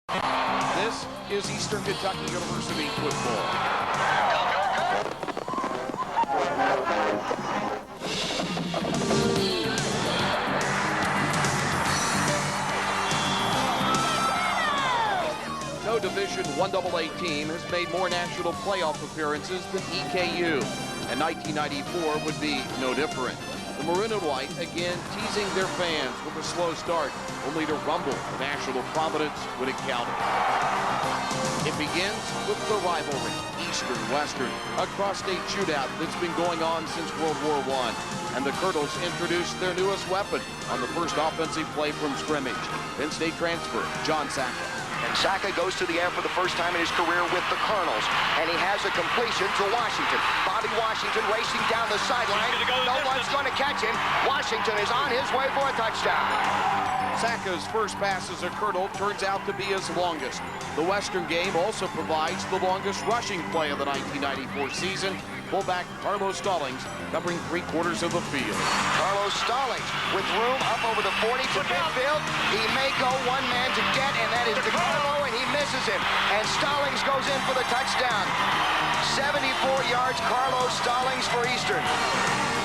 This is Eastern Kentucky University football. No Division I AA team has made more national playoff appearances than EKU, and 1994 would be no different. The Maroon and White again teasing their fans with a slow start, only to rumble to national prominence when it counted. It begins with the rivalry, Eastern-Western, a cross-state shootout that's been going on since World War I. And the Colonels introduced their newest weapon on the first offensive play from scrimmage. Penn State transfer, John Saka. And Saka goes to the air for the first time in his career with the Colonels. And he has a completion to Washington. Bobby Washington racing down the sideline. No one's going to catch him. Washington is on his way for a touchdown. Saka's first pass as a Colonel turns out to be his longest. The Western game also provides the longest rushing play of the 1994 season. Fullback Carlos Stallings covering 3/4 of the field. Carlos Stallings with room up over the 40 to midfield. He may go one man to get, and that is DeCarlo, and he misses him. And Stallings goes in for the touchdown. 74 yards, Carlos Stallings for Eastern.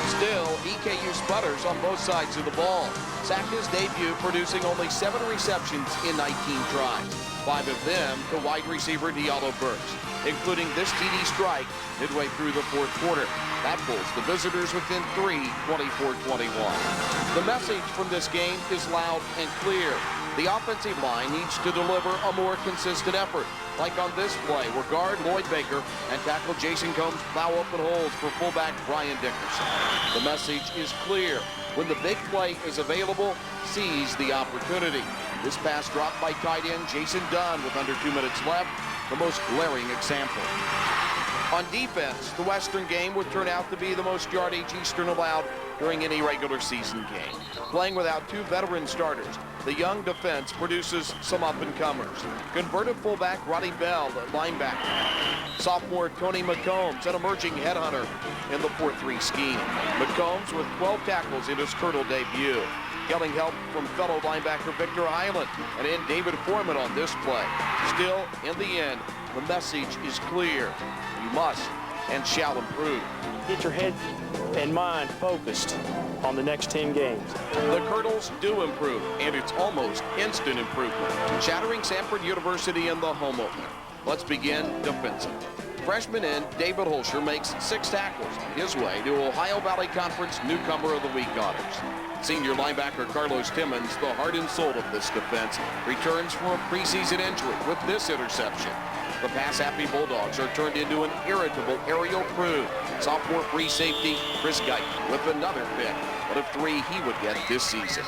Still, EKU sputters on both sides of the ball. Saka's debut producing only 7 receptions in 19 tries. 5 of them to wide receiver Diallo Burks, including this TD strike midway through the 4th quarter. That pulls the visitors within 3, 24-21. The message from this game is loud and clear. The offensive line needs to deliver a more consistent effort, like on this play where guard Lloyd Baker and tackle Jason Combs plow open holes for fullback Brian Dickerson. The message is clear. When the big play is available, seize the opportunity. This pass dropped by tight end Jason Dunn with under 2 minutes left, the most glaring example. On defense, the Western game would turn out to be the most yardage Eastern allowed during any regular season game. Playing without 2 veteran starters, the young defense produces some up-and-comers. Converted fullback Roddy Bell at linebacker. Sophomore Tony McCombs, an emerging headhunter in the 4-3 scheme. McCombs with 12 tackles in his Colonel debut. Getting help from fellow linebacker Victor Highland and in David Foreman on this play. Still, in the end, the message is clear. You must and shall improve. Get your head and mind focused on the next 10 games. The Colonels do improve, and it's almost instant improvement. Shattering Samford University in the home opener. Let's begin defensive. Freshman end David Holscher makes 6 tackles on his way to Ohio Valley Conference Newcomer of the Week honors. Senior linebacker Carlos Timmons, the heart and soul of this defense, returns from a preseason injury with this interception. The pass-happy Bulldogs are turned into an irritable aerial crew. Sophomore free safety Chris Guyton with another pick, one of 3 he would get this season.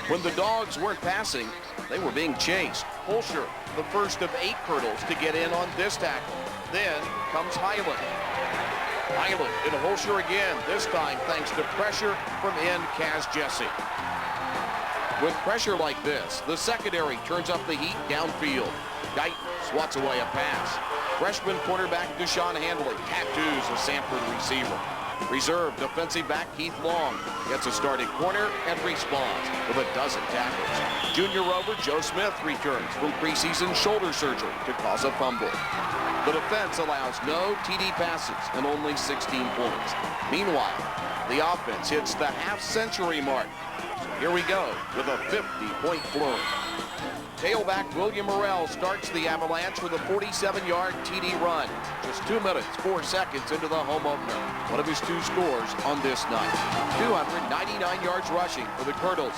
When the Dogs weren't passing, they were being chased. Holscher, the first of 8 Colonels to get in on this tackle. Then comes Highland. Highland and Holscher again, this time thanks to pressure from end Kaz Jesse. With pressure like this, the secondary turns up the heat downfield. Guyton swats away a pass. Freshman quarterback Deshaun Handley tattoos a Samford receiver. Reserve defensive back Keith Long gets a starting corner and responds with a dozen tackles. Junior rover Joe Smith returns from preseason shoulder surgery to cause a fumble. The defense allows no TD passes and only 16 points. Meanwhile, the offense hits the half-century mark. So here we go with a 50-point flurry. Tailback William Morrell starts the Avalanche with a 47-yard TD run. Just 2 minutes, 4 seconds into the home opener. One of his 2 scores on this night. 299 yards rushing for the Colonels.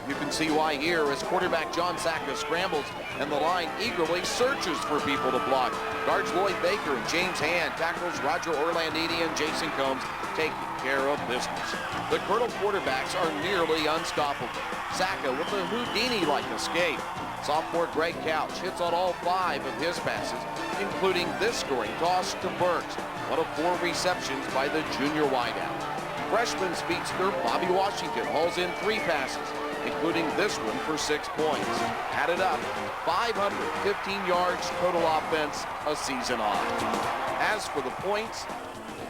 You can see why here as quarterback John Saka scrambles and the line eagerly searches for people to block. Guards Lloyd Baker and James Hand tackles Roger Orlandini and Jason Combs taking care of business. The Colonel quarterbacks are nearly unstoppable. Saka with a Houdini-like escape. Sophomore Greg Couch hits on all 5 of his passes, including this scoring toss to Burks, one of 4 receptions by the junior wideout. Freshman speedster Bobby Washington hauls in 3 passes, including this one for 6 points. Added up, 515 yards total offense, a season high. As for the points,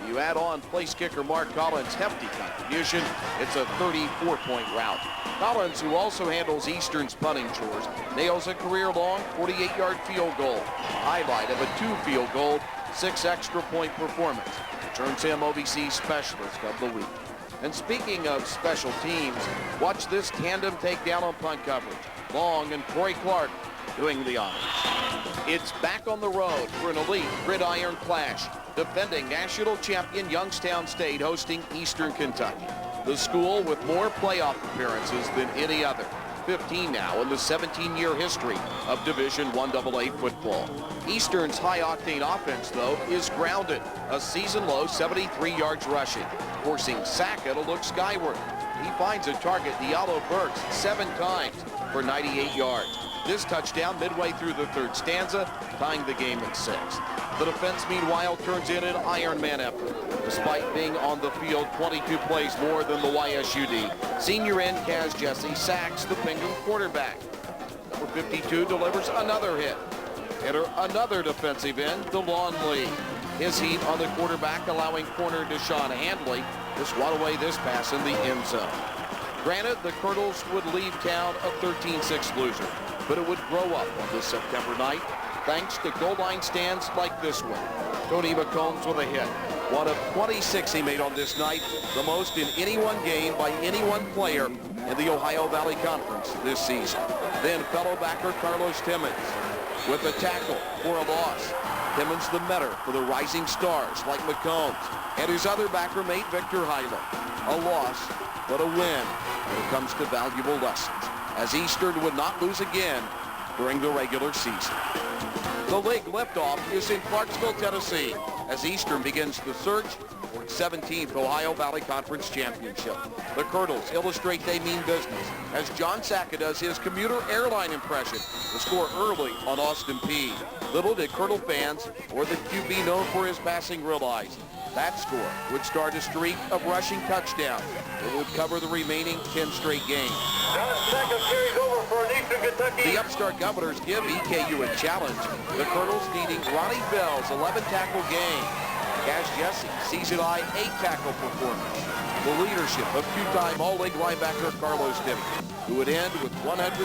You add on place kicker Mark Collins' hefty contribution, it's a 34-point rout. Collins, who also handles Eastern's punting chores, nails a career-long 48-yard field goal, highlight of a 2-field goal, 6 extra-point performance. Turns him OVC Specialist of the Week. And speaking of special teams, watch this tandem takedown on punt coverage. Long and Corey Clark doing the honors. It's back on the road for an elite gridiron clash. Defending national champion Youngstown State hosting Eastern Kentucky. The school with more playoff appearances than any other. 15 now in the 17-year history of Division I AA football. Eastern's high-octane offense, though, is grounded. A season-low 73 yards rushing, forcing Sackett to look skyward. He finds a target, Diallo Burks, 7 times for 98 yards. This touchdown midway through the third stanza, tying the game at 6. The defense, meanwhile, turns in an Iron Man effort. Despite being on the field 22 plays more than the YSUD, senior end Kaz Jesse sacks the Pingham quarterback. Number 52 delivers another hit. Enter another defensive end, DeLon Lee. His heat on the quarterback, allowing corner Deshaun Handley to swat away this pass in the end zone. Granted, the Colonels would leave town a 13-6 loser, but it would grow up on this September night thanks to goal line stands like this one. Tony McCombs with a hit. One of 26 he made on this night, the most in any one game by any one player in the Ohio Valley Conference this season. Then fellow backer Carlos Timmons with a tackle for a loss. Timmons the metter for the rising stars like McCombs and his other backer mate Victor Hyland. A loss, but a win when it comes to valuable lessons, as Eastern would not lose again during the regular season. The league liftoff is in Clarksville, Tennessee, as Eastern begins the search for its 17th Ohio Valley Conference Championship. The Colonels illustrate they mean business as John Sackett does his commuter airline impression to score early on Austin Peay. Little did Colonel fans or the QB known for his passing realize that score would start a streak of rushing touchdowns that would cover the remaining 10 straight games. John Sackett carries over for an Eastern Kentucky. The upstart Governors give EKU a challenge. The Colonels needing Ronnie Bell's 11-tackle game. Kaz Jesse sees it high 8-tackle performance. The leadership of two-time All-League linebacker Carlos Timmons, who would end with 113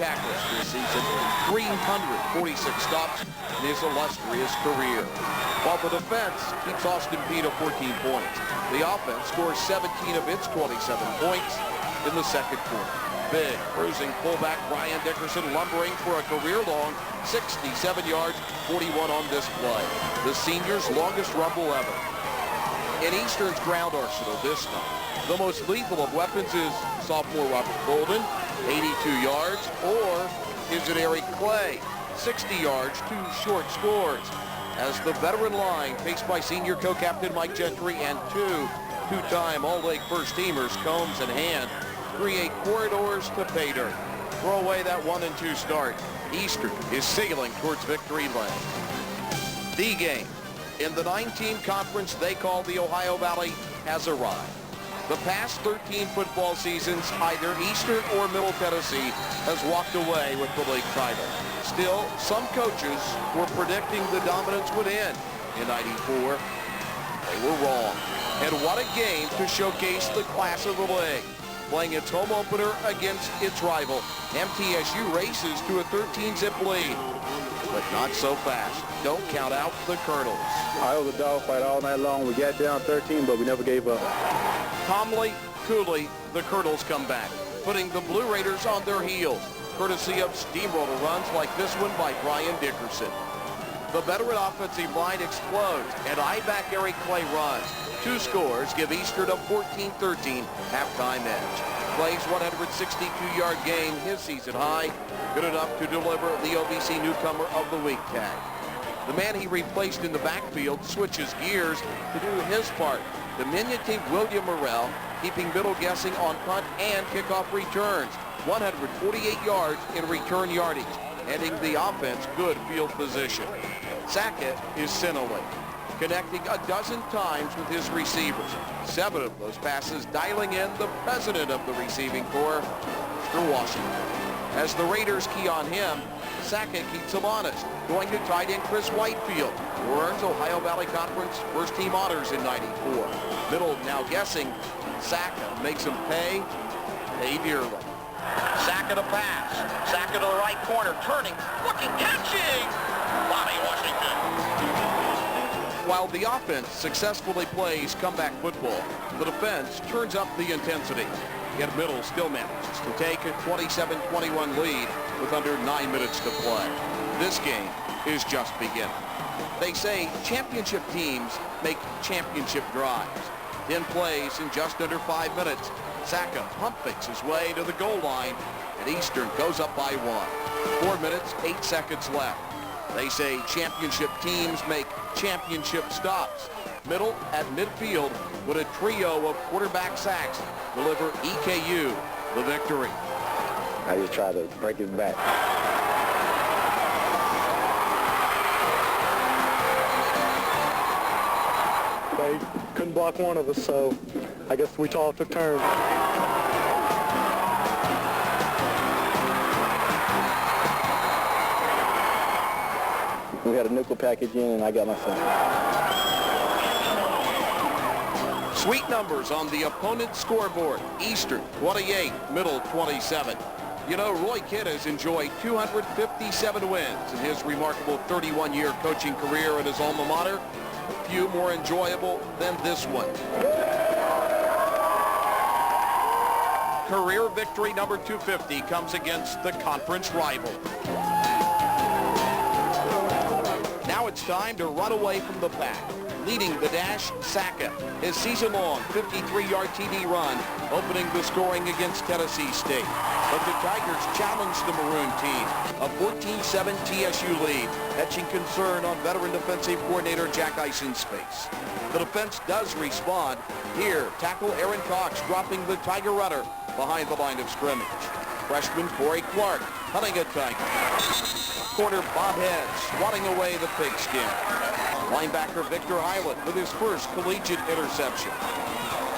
tackles this season, 346 stops in his illustrious career. While the defense keeps Austin Peay to 14 points, the offense scores 17 of its 27 points in the second quarter. Big, bruising fullback Brian Dickerson lumbering for a career-long 67 yards, 41 on this play. The senior's longest rumble ever. In Eastern's ground arsenal this time, the most lethal of weapons is sophomore Robert Golden, 82 yards, or is it Eric Clay, 60 yards, 2 short scores, as the veteran line faced by senior co-captain Mike Gentry and two-time All-League first-teamers Combs and Hand create corridors to pay dirt. Throw away that 1-2 start. Eastern is sailing towards victory lane. The game in the 9-team conference they call the Ohio Valley has arrived. The past 13 football seasons, either Eastern or Middle Tennessee has walked away with the league title. Still, some coaches were predicting the dominance would end in '94. They were wrong. And what a game to showcase the class of the league. Playing its home opener against its rival, MTSU races to a 13-zip lead. But not so fast. Don't count out the Colonels. It was a dogfight all night long. We got down 13, but we never gave up. Calmly, coolly, the Colonels come back, putting the Blue Raiders on their heels, courtesy of steamroller runs like this one by Brian Dickerson. The veteran offensive line explodes, and I-back Eric Clay runs. 2 scores give Eastern a 14-13 halftime edge. Clay's 162-yard game, his season high, good enough to deliver the OVC Newcomer of the Week tag. The man he replaced in the backfield switches gears to do his part. Diminutive William Morrell keeping middle guessing on punt and kickoff returns. 148 yards in return yardage, ending the offense good field position. Sackett is scintillating, connecting a dozen times with his receivers. 7 of those passes dialing in the president of the receiving corps, Mr. Washington. As the Raiders key on him, Saka keeps him honest, going to tight end Chris Whitefield, who earns Ohio Valley Conference first-team honors in '94. Middle now guessing. Saka makes him pay dearly. Saka to pass. Saka to the right corner, turning, looking, catching. Bobby Washington. While the offense successfully plays comeback football, the defense turns up the intensity. Yet Middle still manages to take a 27-21 lead with under 9 minutes to play. This game is just beginning. They say championship teams make championship drives. 10 plays in just under 5 minutes. Saka pump fakes his way to the goal line, and Eastern goes up by 1. 4 minutes, 8 seconds left. They say championship teams make championship stops. Middle at midfield with a trio of quarterback sacks deliver EKU the victory. I just try to break his back. They couldn't block one of us, so I guess we all took turns. We had a nickel package in, and I got my son. Sweet numbers on the opponent's scoreboard. Eastern 28, Middle 27. You know, Roy Kidd has enjoyed 257 wins in his remarkable 31-year coaching career at his alma mater. A few more enjoyable than this one. Career victory number 250 comes against the conference rival. Now it's time to run away from the pack. Leading the dash, Saka. His season-long 53-yard TD run, opening the scoring against Tennessee State. But the Tigers challenged the Maroon team. A 14-7 TSU lead, etching concern on veteran defensive coordinator Jack Eison's face. The defense does respond. Here, tackle Aaron Cox dropping the Tiger runner behind the line of scrimmage. Freshman Corey Clark hunting a Tiger. Corner Bob Head swatting away the pigskin. Linebacker Victor Hyland with his first collegiate interception.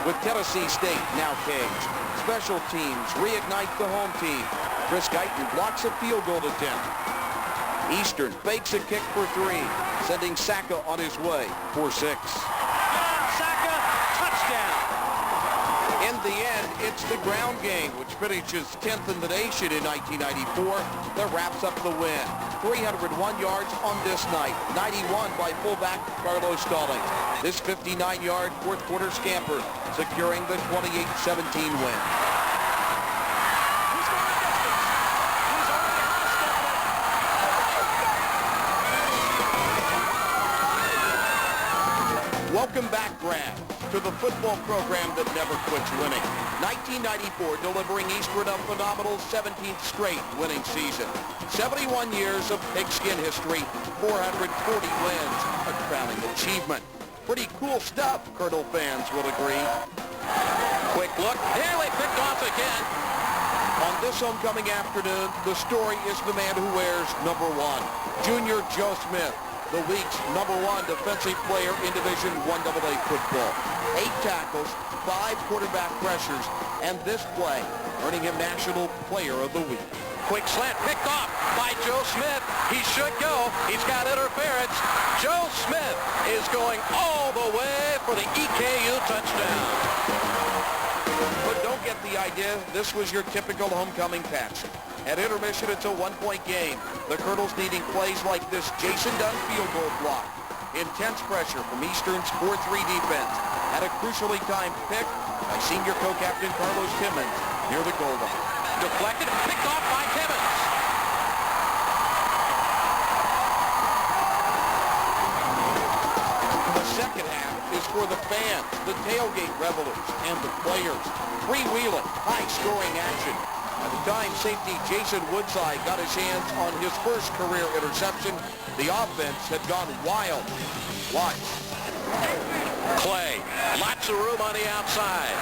With Tennessee State now caged, special teams reignite the home team. Chris Guyton blocks a field goal attempt. Eastern fakes a kick for 3, sending Saka on his way for 6. Saka, touchdown. In the end, it's the ground game, which finishes 10th in the nation in 1994, that wraps up the win. 301 yards on this night, 91 by fullback Carlos Stallings. This 59-yard fourth quarter scamper securing the 28-17 win. Welcome back, Grant, to the football program that never quits winning. 1994 delivering Eastern a phenomenal 17th straight winning season. 71 years of pigskin history, 440 wins, a crowning achievement. Pretty cool stuff, Colonel fans will agree. Quick look, nearly picked off again. On this homecoming afternoon, the story is the man who wears number 1, Junior Joe Smith, the week's number 1 defensive player in Division I AA football. 8 tackles, 5 quarterback pressures, and this play earning him National Player of the Week. Quick slant picked off by Joe Smith. He should go. He's got interference. Joe Smith is going all the way for the EKU touchdown. But don't get the idea this was your typical homecoming pass. At intermission, it's a 1-point game. The Colonels needing plays like this Jason Dunn field goal block. Intense pressure from Eastern's 4-3 defense. At a crucially timed pick by senior co-captain Carlos Timmons near the goal line. Deflected, picked off by Timmons. The second half is for the fans, the tailgate revelers, and the players. Freewheeling, high-scoring action. By the time safety Jason Woodside got his hands on his first career interception, the offense had gone wild. Watch. Clay, lots of room on the outside.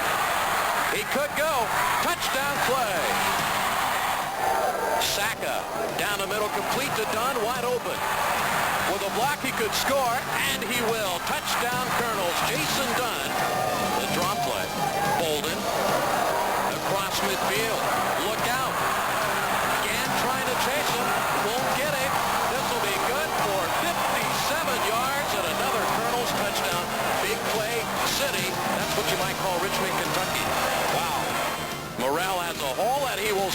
He could go. Touchdown Clay. Saka down the middle, complete to Dunn, wide open. With a block, he could score, and he will. Touchdown Colonels. Jason Dunn. The draw play. Bolden. Across midfield. Look out. Again trying to chase him. Won't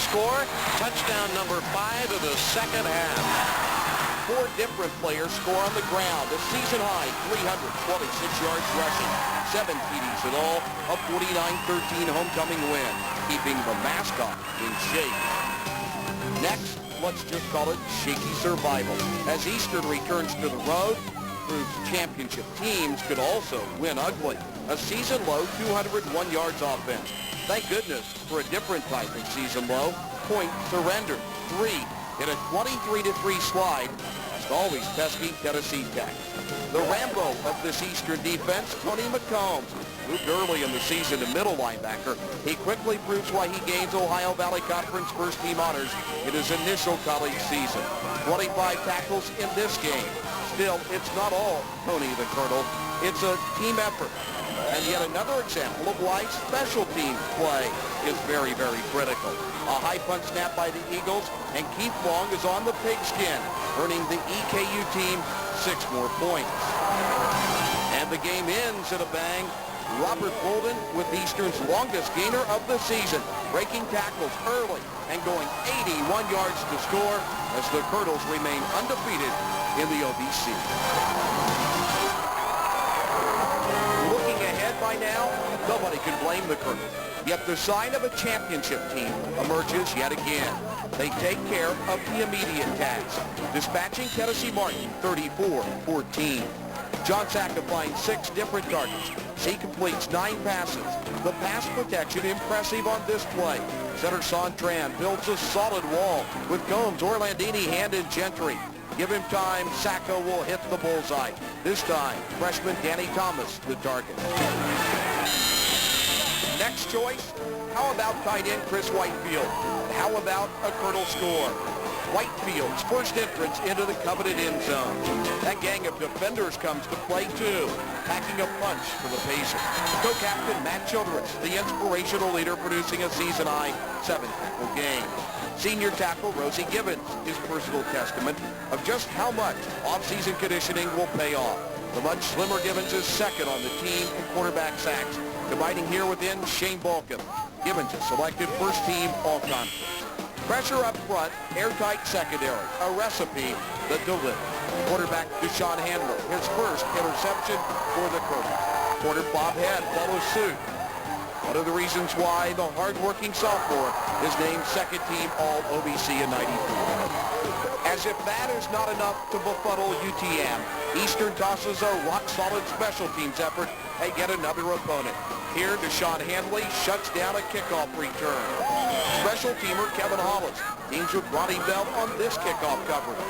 score. Touchdown number 5 of the second half. 4 different players score on the ground. A season-high 326 yards rushing. 7 TDs in all. A 49-13 homecoming win, keeping the mascot in shape. Next, let's just call it shaky survival. As Eastern returns to the road, proves championship teams could also win ugly. A season-low 201 yards offense. Thank goodness for a different type of season-low. Point surrender. 3 in a 23-3 slide. It's always pesky Tennessee Tech. The Rambo of this Eastern defense, Tony McCombs, moved early in the season to middle linebacker. He quickly proves why he gains Ohio Valley Conference first-team honors in his initial college season. 25 tackles in this game. Still, it's not all Tony the Colonel. It's a team effort. And yet another example of why special teams play is very, very critical. A high punt snap by the Eagles, and Keith Long is on the pigskin, earning the EKU team 6 more points. And the game ends at a bang. Robert Bolden with Eastern's longest gainer of the season, breaking tackles early and going 81 yards to score as the Colonels remain undefeated in the OVC. Looking ahead by now, nobody can blame the Colonels. Yet the sign of a championship team emerges yet again. They take care of the immediate task, dispatching Tennessee Martin 34-14. John Sacka finds 6 different targets. He completes 9 passes. The pass protection impressive on this play. Center Sontran builds a solid wall with Combs, Orlandini, Hand, and Gentry. Give him time, Sacka will hit the bullseye. This time, freshman Danny Thomas, the target. Next choice, how about tight end Chris Whitefield? How about a Colonel score? Whitefield's first entrance into the coveted end zone. That gang of defenders comes to play too, packing a punch for the Pacers. Co-captain Matt Childress, the inspirational leader, producing a season-high 7-tackle game. Senior tackle Rosie Gibbons, his personal testament of just how much off-season conditioning will pay off. The much slimmer Gibbons is second on the team in quarterback sacks, combining here within Shane Balkin. Gibbons is selected first team all-conference. Pressure up front, airtight secondary, a recipe that delivers. Quarterback Deshaun Handler, his first interception for the Colonels. Quarter Bob Head follows suit. One of the reasons why the hard-working sophomore is named second team All-OVC in '94. As if that is not enough to befuddle UTM, Eastern tosses a rock-solid special teams effort at yet another opponent. Here, Deshaun Handley shuts down a kickoff return. Special teamer Kevin Hollis teams with Ronnie Bell on this kickoff coverage.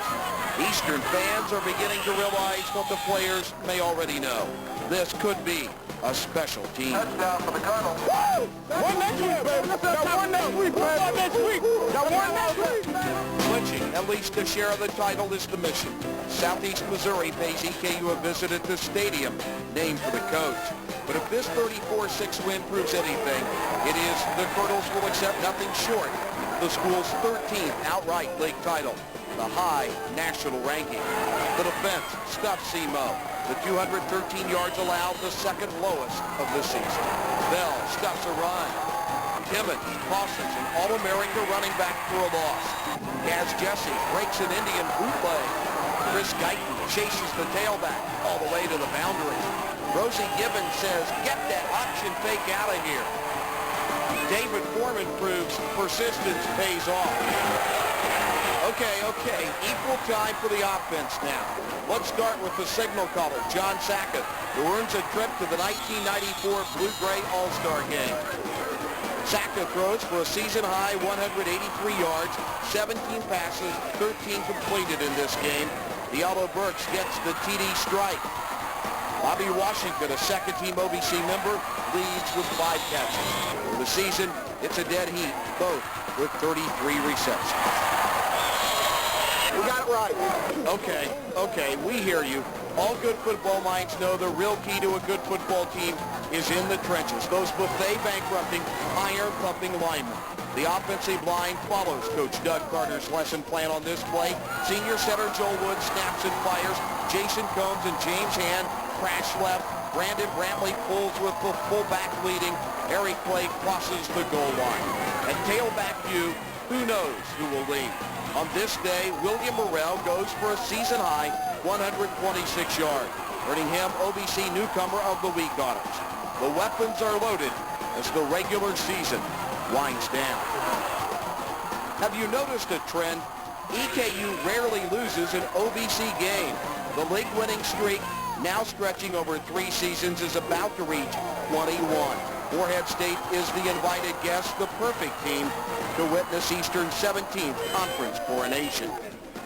Eastern fans are beginning to realize what the players may already know. This could be a special team. Touchdown for the Colonels. Woo! One next week, baby. Got one next week, baby. One next week. Got one next week. Clinching at least a share of the title is the mission. Southeast Missouri pays EKU a visit at the stadium, named for the coach. But if this 34-6 win proves anything, it is the Colonels will accept nothing short of the school's 13th outright league title, the high national ranking. The defense stuffed Semo. The 213 yards allowed, the second lowest of the season. Bell stuffs a run. Timmons tosses an All-America running back for a loss. Gaz Jesse breaks an Indian bootleg. Chris Guyton chases the tailback all the way to the boundary. Rosie Gibbons says, get that option fake out of here. David Foreman proves persistence pays off. Okay, equal time for the offense now. Let's start with the signal caller, John Sacka, who earns a trip to the 1994 Blue-Gray All-Star Game. Sacka throws for a season-high 183 yards, 17 passes, 13 completed in this game. Diallo Burks gets the TD strike. Bobby Washington, a second-team OVC member, leads with 5 catches. For the season, it's a dead heat, both with 33 receptions. We got it right. Okay, we hear you. All good football minds know the real key to a good football team is in the trenches. Those buffet bankrupting, iron-pumping linemen. The offensive line follows Coach Doug Carter's lesson plan on this play. Senior center Joel Wood snaps and fires. Jason Combs and James Hand crash left. Brandon Brantley pulls with the fullback leading. Eric Clay crosses the goal line. At tailback view, who knows who will lead? On this day, William Morrell goes for a season-high 126 yards, earning him OVC Newcomer of the Week honors. The weapons are loaded as the regular season winds down. Have you noticed a trend? EKU rarely loses an OVC game. The league-winning streak, now stretching over 3 seasons, is about to reach 21. Morehead State is the invited guest, the perfect team to witness Eastern's 17th conference coronation.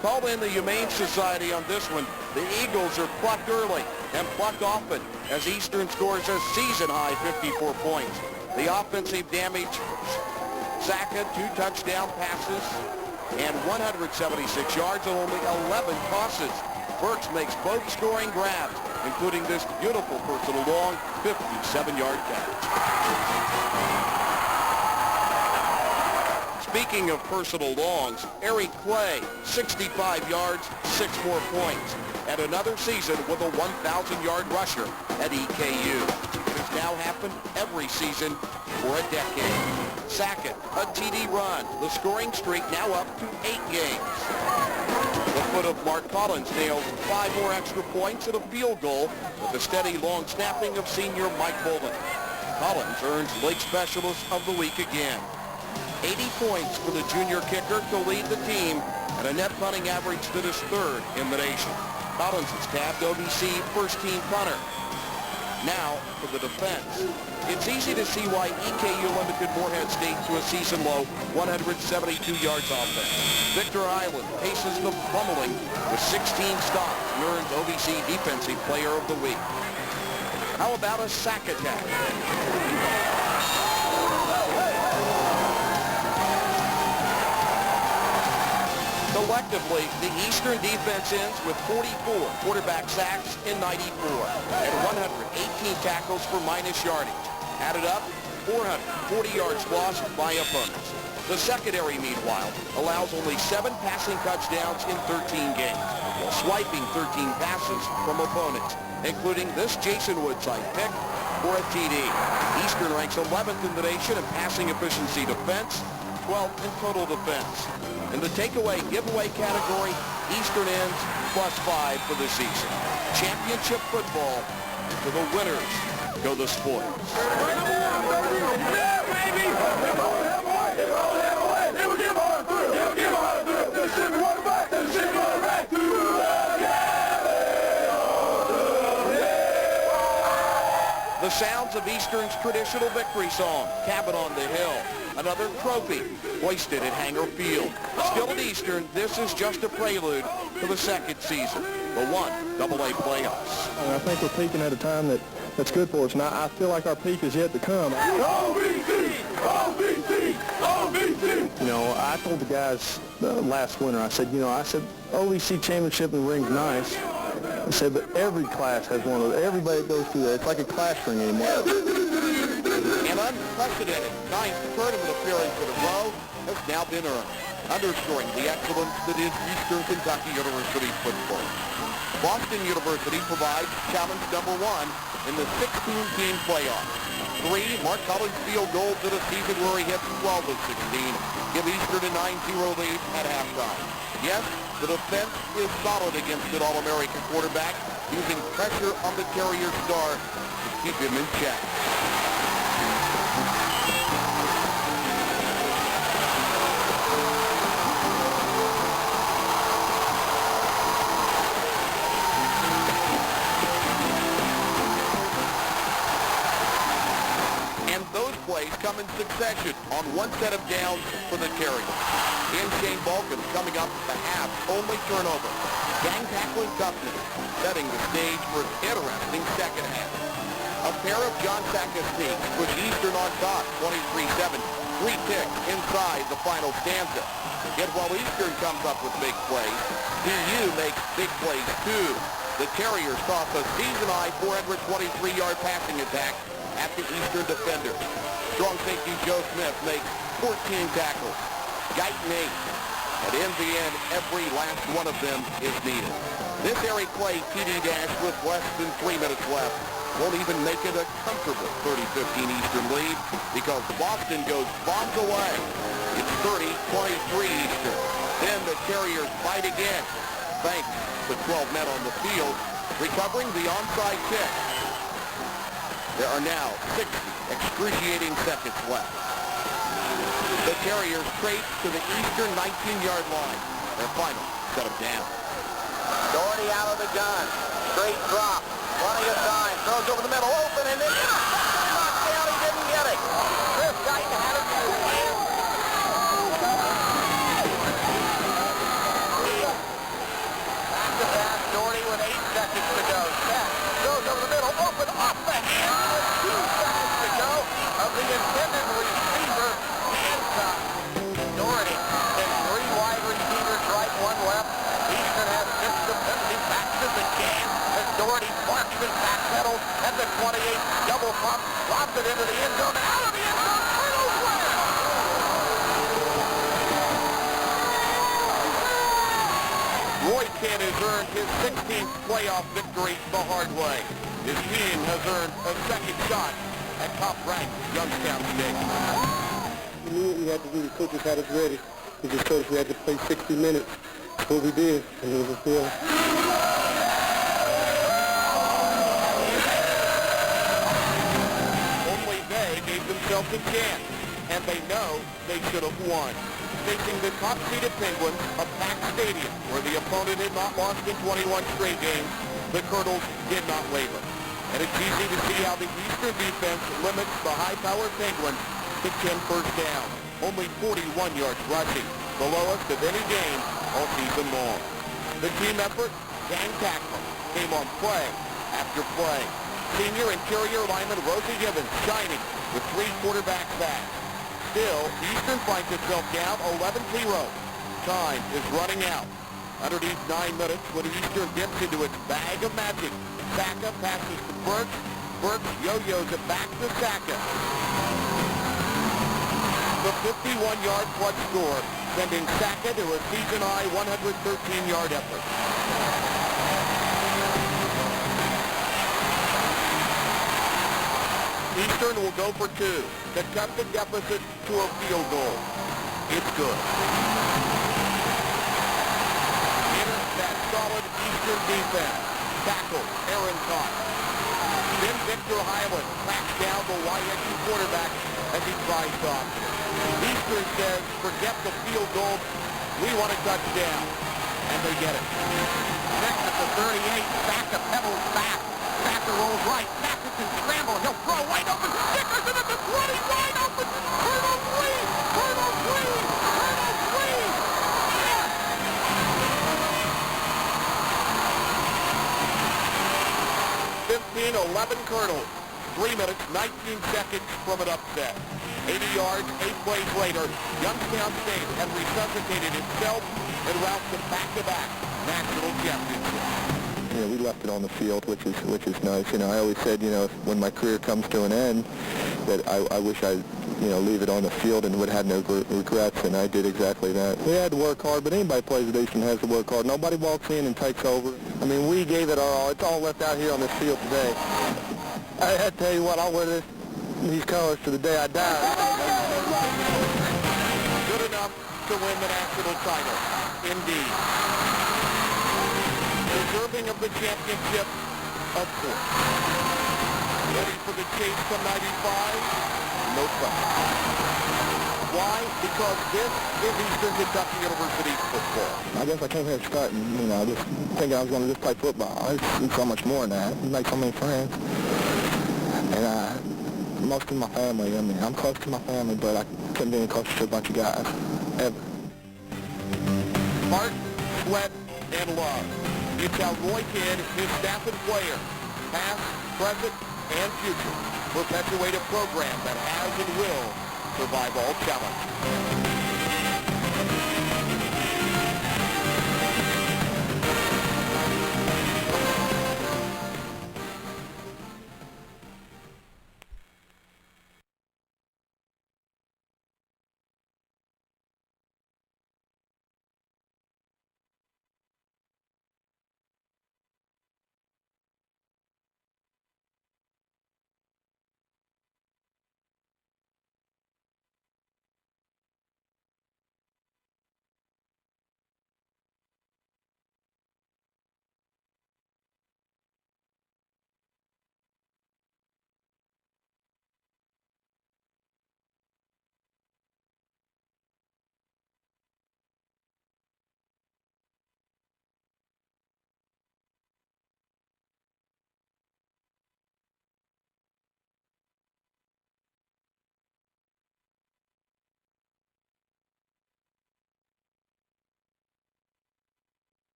Call in the Humane Society on this one. The Eagles are plucked early and plucked often as Eastern scores a season-high 54 points. The offensive damage, Saka 2 touchdown passes and 176 yards on only 11 tosses. Burks makes both scoring grabs, including this beautiful personal long 57-yard catch. Speaking of personal longs, Eric Clay, 65 yards, 6 more points, and another season with a 1,000-yard rusher at EKU. It has now happened every season for a decade. Sackett, a TD run, the scoring streak now up to 8 games. The foot of Mark Collins nails 5 more extra points and a field goal with the steady long snapping of senior Mike Bolden. Collins earns League Specialist of the Week again. 80 points for the junior kicker to lead the team at a net punting average that is 3rd in the nation. Collins is tabbed OVC first-team punter. Now for the defense. It's easy to see why EKU limited Morehead State to a season-low 172 yards offense. Victor Island paces the pummeling with 16 stops and earns OVC Defensive Player of the Week. How about a sack attack? Collectively, the Eastern defense ends with 44 quarterback sacks in 94 and 118 tackles for minus yardage. Added up, 440 yards lost by opponents. The secondary, meanwhile, allows only 7 passing touchdowns in 13 games, while swiping 13 passes from opponents, including this Jason Woodside pick for a TD. Eastern ranks 11th in the nation in passing efficiency defense, 12th in total defense. In the takeaway giveaway category, Eastern ends +5 for the season. Championship football, to the winners go the spoils. The sounds of Eastern's traditional victory song, Cabin on the Hill. Another trophy hoisted at Hanger Field. Still at Eastern, this is just a prelude to the second season, the 1AA playoffs. I think we're peaking at a time that's good for us, and I feel like our peak is yet to come. OVC! OVC! OVC! You know, I told the guys last winter, I said, OVC championship and ring's nice. I said, but every class has one of those. Everybody that goes through that. It's like a class ring anymore. An unprecedented 9th tournament appearance in a row has now been earned, underscoring the excellence that is Eastern Kentucky University football. Boston University provides challenge number 1 in the 16-team playoff. 3 Mark Collins field goals in a season where he hit 12 of 16 give Eastern a 9-0 lead at halftime. Yes, the defense is solid against an All-American quarterback, using pressure on the Terrier star to keep him in check. Plays come in succession on one set of downs for the Terriers. And Shane Balkin coming up the half only turnover. Gang tackling toughness, setting the stage for an interesting second half. A pair of John Sackett's sneaks with Eastern on top, 23-7. 3 ticks inside the final stanza. Yet while Eastern comes up with big plays, DU makes big plays too. The Terriers toss a season-high 423-yard passing attack at the Eastern defender. Strong safety Joe Smith makes 14 tackles. Guyton 8. And in the end, every last one of them is needed. This Eric Clay TD dash with less than 3 minutes left won't even make it a comfortable 30-15 Eastern lead because Boston goes bombs away. It's 30-23 Eastern. Then the Terriers fight again, thanks to 12 men on the field, recovering the onside kick. There are now 60 excruciating seconds left. The Terriers trace to the eastern 19-yard line. Their final set them down. Doherty out of the gun. Straight drop. Plenty of time. Throws over the middle. Open and then knocked down. He didn't get it. Chris Guyton had it. Back to pass. Doherty with 8 seconds to go. Set. Throws over the middle. Open off the hand with 2 seconds to go of the intended receiver. Hancock. Doherty and 3 wide receivers, right, 1 left. Easton has missed the penalty. Back to the game as Doherty marks his back pedal at the 28. Double pump. Lobs it into the end zone. Out of the end zone. Turtles win it. Roy Kidd has earned his 16th playoff victory the hard way. His team has earned a second shot at top-ranked Youngstown State. We knew what we had to do. The coaches had us ready. They just told us we had to play 60 minutes. That's what we did, and it was a fail. Only they gave themselves a chance, and they know they should have won. Facing the top-seeded Penguins, a packed stadium where the opponent had not lost in 21 straight games, the Colonels did not waver. And it's easy to see how the Eastern defense limits the high-powered Penguins to 10 first downs. Only 41 yards rushing, the lowest of any game all season long. The team effort, gang tackle, came on play after play. Senior interior lineman Rosie Gibbons shining with 3 quarterback sacks. Still, Eastern finds itself down 11-0. Time is running out. Underneath 9 minutes when Eastern gets into its bag of magic. Saka passes to Burks. Burks yo-yos it back to Saka. The 51-yard clutch score, sending Saka to a season-high 113-yard effort. Eastern will go for 2 to cut the deficit to a field goal. It's good. Enter that solid Eastern defense. Tackle Aaron Cox. Then Victor Highland cracks down the YSU quarterback as he tries to option. Eastern says, forget the field goal. We want a touchdown. And they get it. Next at the 38, Saka pedals back. Saka rolls right. Saka can scramble. He'll throw wide open. Stickers it at the 20. Wide open. Colonel 3. Colonel 3. Colonel 3. 15-11 Colonels. 3 minutes, 19 seconds from an upset. 80 yards, 8 plays later, Youngstown State has resuscitated itself and routes to back-to-back national championships. Yeah, we left it on the field, which is nice. You know, I always said, you know, when my career comes to an end, that I wish I'd, you know, leave it on the field and would have no regrets, and I did exactly that. We had to work hard, but anybody plays at Eastern has to work hard. Nobody walks in and takes over. I mean, we gave it our all. It's all left out here on this field today. I tell you what, I'll wear these colors to the day I die. Good enough to win the national title. Indeed. Deserving of the championship, of course. Ready for the chase from 95? No question. Why? Because this is Eastern Kentucky University football. I guess I came here starting, you know, just thinking I was going to just play football. It's so much more than that. You make so many friends. And most of my family, I mean, I'm close to my family, but I couldn't be any closer to a bunch of guys, ever. Heart, sweat, and love. It's how Roy Kidd, his staff and players, past, present, and future, perpetuate a program that has and will survive all challenge.